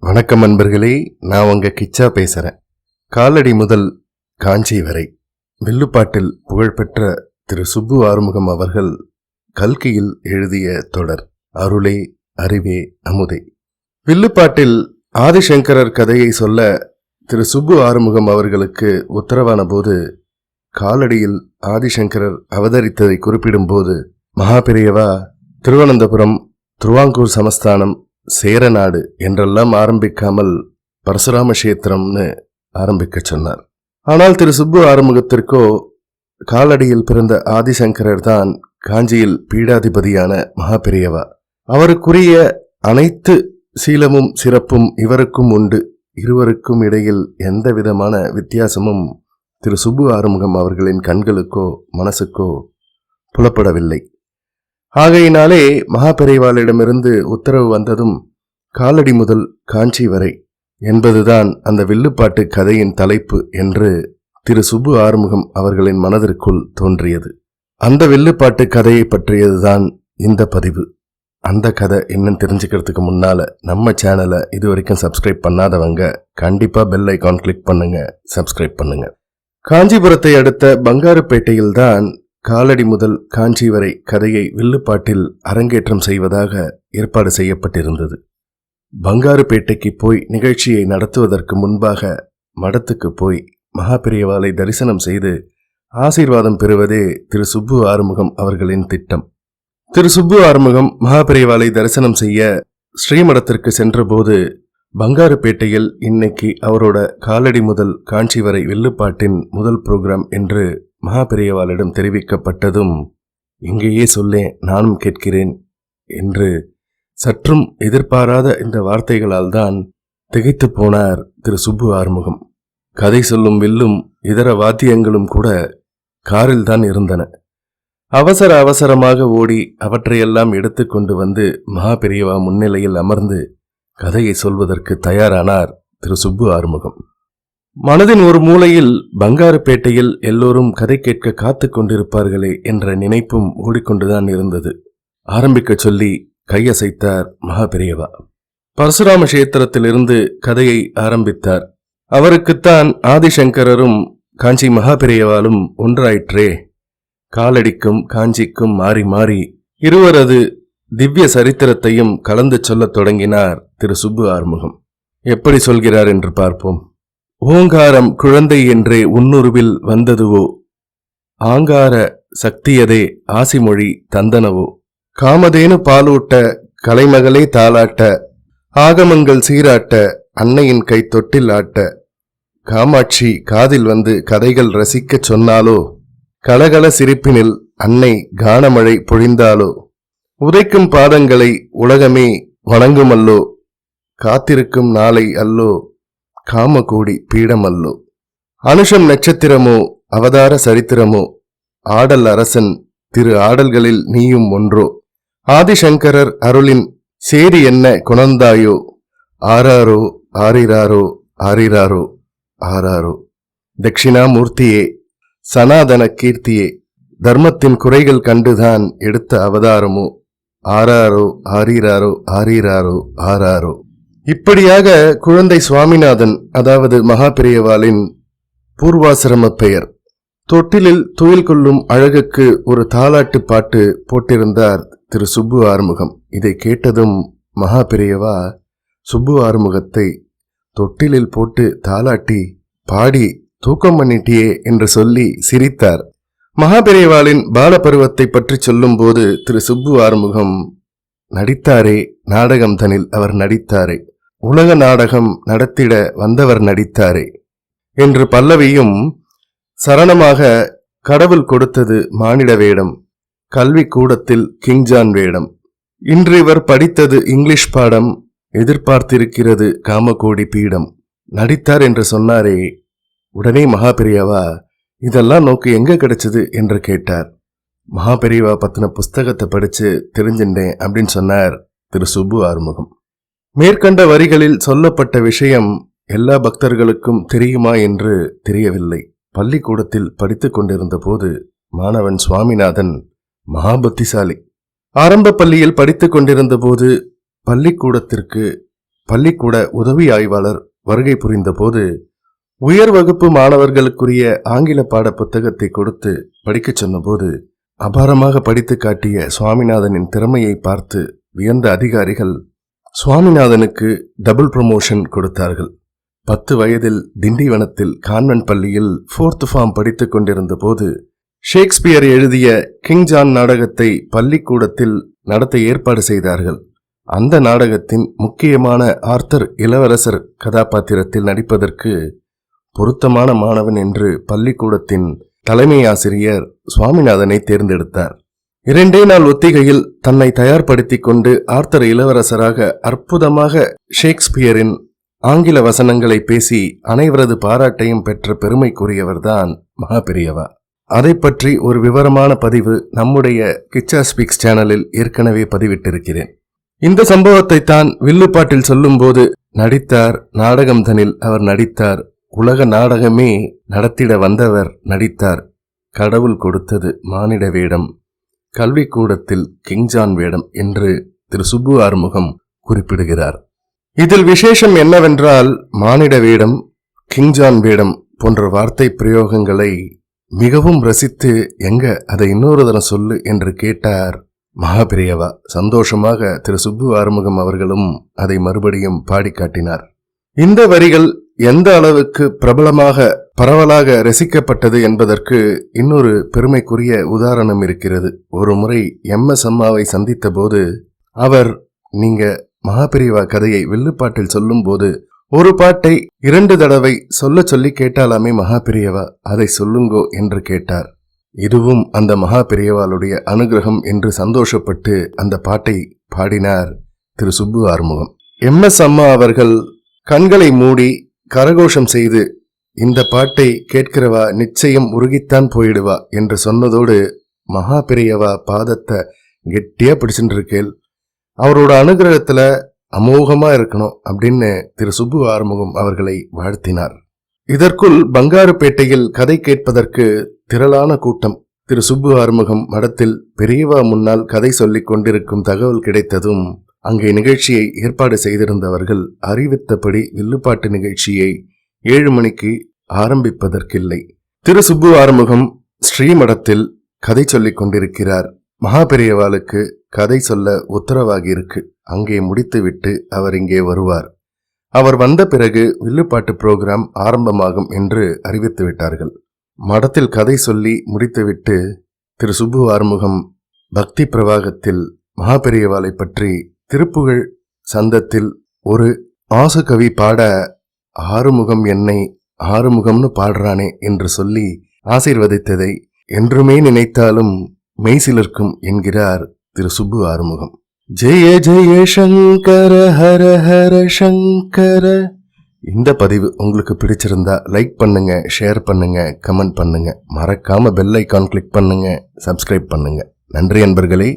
வணக்கம் நண்பர்களே, நான் உங்க கிச்சா பேசுறேன். காலடி முதல் காஞ்சி வரை வில்லுப்பாட்டில் புகழ்பெற்ற திரு சுப்பு ஆறுமுகம் அவர்கள் கல்கியில் எழுதிய தொடர் அருளே அறிவே அமுதே. வில்லுப்பாட்டில் ஆதிசங்கரர் கதையை சொல்ல திரு சுப்பு ஆறுமுகம் அவர்களுக்கு உத்தரவான போது காலடியில் ஆதிசங்கரர் அவதரித்ததை குறிப்பிடும்போது மகாபெரியவா திருவனந்தபுரம், திருவாங்கூர் சமஸ்தானம், சேரநாடு என்றெல்லாம் ஆரம்பிக்காமல் பரசுராம கஷேத்திரம்னு ஆரம்பிக்க சொன்னார். ஆனால் திரு சுப்பு ஆறுமுகத்திற்கோ காலடியில் பிறந்த ஆதிசங்கரர் தான் காஞ்சியில் பீடாதிபதியான மகாபெரியவா. அவருக்குரிய அனைத்து சீலமும் சிறப்பும் இவருக்கும் உண்டு. இருவருக்கும் இடையில் எந்த விதமான வித்தியாசமும் திரு சுப்பு ஆறுமுகம் அவர்களின் கண்களுக்கோ மனசுக்கோ புலப்படவில்லை. ஆகையினாலே மகாபெரிவாளிடமிருந்து உத்தரவு வந்ததும் காலடி முதல் காஞ்சி வரை என்பதுதான் அந்த வில்லுப்பாட்டு கதையின் தலைப்பு என்று திரு சுப்பு ஆறுமுகம் அவர்களின் மனதிற்குள் தோன்றியது. அந்த வில்லுப்பாட்டு கதையை பற்றியதுதான் இந்த பதிவு. அந்த கதை என்னன்னு தெரிஞ்சுக்கிறதுக்கு முன்னால நம்ம சேனலை இது வரைக்கும் சப்ஸ்கிரைப் பண்ணாதவங்க கண்டிப்பா பெல் ஐகான் கிளிக் பண்ணுங்க, சப்ஸ்கிரைப் பண்ணுங்க. காஞ்சிபுரத்தை அடுத்த பங்காருப்பேட்டையில்தான் காலடி முதல் காஞ்சி வரை கதையை வில்லுப்பாட்டில் அரங்கேற்றம் செய்வதாக ஏற்பாடு செய்யப்பட்டிருந்தது. பங்காருப்பேட்டைக்கு போய் நிகழ்ச்சியை நடத்துவதற்கு முன்பாக மடத்துக்கு போய் மகாபெரியவாளை தரிசனம் செய்து ஆசீர்வாதம் பெறுவதே திரு சுப்பு ஆறுமுகம் அவர்களின் திட்டம். திரு சுப்பு ஆறுமுகம் மகாபெரியவாளை தரிசனம் செய்ய ஸ்ரீமடத்திற்கு சென்றபோது பங்காருப்பேட்டையில் இன்னைக்கு அவரோட காலடி முதல் காஞ்சி வரை வில்லுப்பாட்டின் முதல் புரோகிராம் என்று மகாபெரியவாளிடம் தெரிவிக்கப்பட்டதும், இங்கேயே சொல்லேன், நானும் கேட்கிறேன் என்று சற்றும் எதிர்பாராத இந்த வார்த்தைகளால் தான் திகைத்து போனார் திரு சுப்பு ஆறுமுகம். கதை சொல்லும் வில்லும் இதர வாத்தியங்களும் கூட காரில் தான் இருந்தன. அவசர அவசரமாக ஓடி அவற்றையெல்லாம் எடுத்து கொண்டு வந்து மகாபெரியவா முன்னிலையில் அமர்ந்து கதையை சொல்வதற்கு தயாரானார் திரு சுப்பு ஆறுமுகம். மனதின் ஒரு மூலையில் பங்காருப்பேட்டையில் எல்லோரும் கதை கேட்க காத்து கொண்டிருப்பார்களே என்ற நினைப்பும் ஓடிக்கொண்டுதான் இருந்தது. ஆரம்பிக்க சொல்லி கையசைத்தார் மகாபெரியவா. பரசுராம கஷேத்திரத்திலிருந்து கதையை ஆரம்பித்தார். அவருக்குத்தான் ஆதிசங்கரரும் காஞ்சி மகாபெரியவாலும் ஒன்றாயிற்றே. காலடிக்கும் காஞ்சிக்கும் மாறி மாறி இருவரது திவ்ய சரித்திரத்தையும் கலந்து சொல்லத் தொடங்கினார் திரு சுப்பு ஆறுமுகம். எப்படி சொல்கிறார் என்று பார்ப்போம். ஓங்காரம் குழந்தை என்றே உன்னுருவில் வந்ததுவோ, ஆங்கார சக்தியதே ஆசிமொழி தந்தனவோ, காமதேனு பாலூட்ட கலைமகளே தாளாட்ட, ஆகமங்கள் சீராட்ட அன்னையின் கை தொட்டில் ஆட்ட, காமாட்சி காதில் வந்து கதைகள் ரசிக்கச் சொன்னாலோ, கலகல சிரிப்பினில் அன்னை கானமழை பொழிந்தாலோ, உதைக்கும் பாதங்களை உலகமே வணங்குமல்லோ, காத்திருக்கும் நாளை அல்லோ காமகூடி பீடமல்லோ, அனுஷம் நட்சத்திரமோ அவதார சரித்திரமோ, ஆடல் அரசன் திரு ஆடல்களில் நீயும் ஒன்றோ, ஆதிசங்கரர் அருளின் சேரி என்ன குணந்தாயோ, ஆராரோ ஆரிராரோ ஆரிராரோ ஆராரோ, தட்சிணாமூர்த்தியே சனாதன கீர்த்தியே, தர்மத்தின் குறைகள் கண்டுதான் எடுத்த அவதாரமோ, ஆராரோ ஆரிராரோ ஆரிராரோ ஆராரோ. இப்படியாக குழந்தை சுவாமிநாதன், அதாவது மகாபெரியவாளின் பூர்வாசிரம பெயர். தொட்டிலில் துயில் கொள்ளும் அழகுக்கு ஒரு தாலாட்டு பாட்டு போட்டிருந்தார் திரு சுப்பு ஆறுமுகம். இதை கேட்டதும் மகாபெரியவா சுப்பு ஆறுமுகத்தை தொட்டிலில் போட்டு தாலாட்டி பாடி தூக்கம் பண்ணிட்டியே என்று சொல்லி சிரித்தார். மகாபெரியவாளின் பாலபருவத்தை பற்றி சொல்லும் போது திரு சுப்பு ஆறுமுகம், நடித்தாரே நாடகம் தனில் அவர் நடித்தாரே, உலக நாடகம் நடத்திட வந்தவர் நடித்தாரே என்று பல்லவியும், சரணமாக கடவுள் கொடுத்தது மானிட வேடம், கல்வி கூடத்தில் கிங்ஜான் வேடம், இன்று இவர் படித்தது இங்கிலீஷ் பாடம், எதிர்பார்த்திருக்கிறது காமகோடி பீடம், நடித்தார் என்று சொன்னாரே. உடனே மகாபெரியவா, இதெல்லாம் நோக்கு எங்க கிடைச்சது என்று கேட்டார். மகாபெரியவா பத்தின புஸ்தகத்தை படிச்சு தெரிஞ்சின்றேன் அப்படின்னு சொன்னார் திரு சுப்பு ஆறுமுகம். மேற்கண்ட வரிகளில் சொல்லப்பட்ட விஷயம் எல்லா பக்தர்களுக்கும் தெரியுமா என்று தெரியவில்லை. பள்ளிக்கூடத்தில் படித்துக் கொண்டிருந்த போது மாணவன் சுவாமிநாதன் மகாபுத்திசாலி. ஆரம்ப பள்ளியில் படித்துக் கொண்டிருந்த போது பள்ளிக்கூடத்திற்கு பள்ளிக்கூட உதவி ஆய்வாளர் வருகை புரிந்தபோது உயர் வகுப்பு மாணவர்களுக்குரிய ஆங்கில பாட புத்தகத்தை கொடுத்து படிக்கச் சொன்னபோது அபாரமாக படித்து காட்டிய சுவாமிநாதனின் திறமையை பார்த்து வியந்த அதிகாரிகள் சுவாமிநாதனுக்கு டபுள் ப்ரமோஷன் கொடுத்தார்கள். 10 வயதில் திண்டிவனத்தில் கான்வென்ட் பள்ளியில் 4th ஃபார்ம் படித்துக் கொண்டிருந்த போது ஷேக்ஸ்பியர் எழுதிய கிங் ஜான் நாடகத்தை பள்ளிக்கூடத்தில் நடத்த ஏற்பாடு செய்தார்கள். அந்த நாடகத்தின் முக்கியமான ஆர்தர் இளவரசர் கதாபாத்திரத்தில் நடிப்பதற்கு பொருத்தமான மாணவன் என்று பள்ளிக்கூடத்தின் தலைமை ஆசிரியர் சுவாமிநாதனை தேர்ந்தெடுத்தார். 2 நாள் ஒத்திகையில் தன்னை தயார்படுத்திக் கொண்டு ஆர்தர் இளவரசராக அற்புதமாக ஷேக்ஸ்பியரின் ஆங்கில வசனங்களை பேசி அனைவரது பாராட்டையும் பெற்ற பெருமைக்குரியவர்தான் மகாபெரியவா. அதை பற்றி ஒரு விவரமான பதிவு நம்முடைய கிச்சா ஸ்பீக்ஸ் சேனலில் ஏற்கனவே பதிவிட்டிருக்கிறேன். இந்த சம்பவத்தை தான் வில்லுப்பாட்டில் சொல்லும்போது நடித்தார், நாடகம் தனில் அவர் நடித்தார், உலக நாடகமே நடத்திட வந்தவர் நடித்தார், கடவுள் கொடுத்தது மானிட வேடம், கல்விக்கூடத்தில் கிங்ஜான் வேடம் என்று திரு சுப்பு ஆறுமுகம் குறிப்பிடுகிறார். இதில் விசேஷம் என்னவென்றால் மானிட வேடம், கிங்ஜான் வேடம் போன்ற வார்த்தை பிரயோகங்களை மிகவும் ரசித்து எங்க அதை இன்னொரு தரம் சொல்லு என்று கேட்டார் மகாபெரியவா. சந்தோஷமாக திரு சுப்பு ஆறுமுகம் அவர்களும் அதை மறுபடியும் பாடி காட்டினார். இந்த வரிகள் எந்த அளவுக்கு பிரபலமாக பரவலாக ரசிக்கப்பட்டது என்பதற்கு இன்னொரு பெருமைக்குரிய உதாரணம் இருக்கிறது. ஒரு முறை MS அம்மாவை சந்தித்த போது அவர், நீங்க மகாபெரியவா கதையை வில்லுப்பாட்டில் சொல்லும் போது ஒரு பாட்டை 2 தடவை சொல்ல சொல்லி கேட்டாலாமே மகாபெரியவா, அதை சொல்லுங்கோ என்று கேட்டார். இதுவும் அந்த மகாபெரியவாளுடைய அனுகிரகம் என்று சந்தோஷப்பட்டு அந்த பாட்டை பாடினார் திரு சுப்பு ஆறுமுகம். MS அம்மா அவர்கள் கண்களை மூடி கரகோஷம் செய்து இந்த பாட்டை கேட்கிறவா நிச்சயம் உருகித்தான் போயிடுவா என்று சொன்னதோடு மகாபெரியவா பாதத்தை கெட்டியா பிடிச்சுட்டு இருக்கேள், அவரோட அனுகிரகத்துல அமோகமா இருக்கணும் அப்படின்னு திரு சுப்பு ஆறுமுகம் அவர்களை வாழ்த்தினார். இதற்குள் பங்காருப்பேட்டையில் கதை கேட்பதற்கு திரளான கூட்டம். திரு சுப்பு ஆறுமுகம் மடத்தில் பெரியவா முன்னால் கதை சொல்லிக் கொண்டிருக்கும் தகவல் கிடைத்ததும் அங்கே நிகழ்ச்சியை ஏற்பாடு செய்திருந்தவர்கள் அறிவித்தபடி வில்லுப்பாட்டு நிகழ்ச்சியை 7 மணிக்கு ஆரம்பிப்பதற்கில்லை. திரு சுப்பு ஆறுமுகம் ஸ்ரீமடத்தில் கதை சொல்லிக் கொண்டிருக்கிறார். மகாபெரியவாளுக்கு கதை சொல்ல உத்தரவாகி இருக்கு, அங்கே முடித்துவிட்டு அவர் இங்கே வருவார். அவர் வந்த பிறகு வில்லுப்பாட்டு புரோகிராம் ஆரம்பமாகும் என்று அறிவித்து விட்டார்கள். மடத்தில் கதை சொல்லி முடித்துவிட்டு திரு சுப்பு ஆறுமுகம் பக்தி பிரவாகத்தில் மகாபெரியவாளை பற்றி திருப்புகழ் சந்தத்தில் ஒரு ஆசுகவி பாட, ஆறுமுகம் என்னை ஆறுமுகம்னு பாடுறானே என்று சொல்லி ஆசீர்வதித்ததை என்றுமே நினைத்தாலும் மெய்சிலிருக்கும் என்கிறார் திரு சுப்பு ஆறுமுகம். ஜெய ஜெய சங்கர ஹர ஹர சங்கர. இந்த பதிவு உங்களுக்கு பிடிச்சிருந்தா லைக் பண்ணுங்க, ஷேர் பண்ணுங்க, கமெண்ட் பண்ணுங்க, மறக்காம பெல் ஐகான் கிளிக் பண்ணுங்க, சப்ஸ்கிரைப் பண்ணுங்க. நன்றி அன்பர்களே.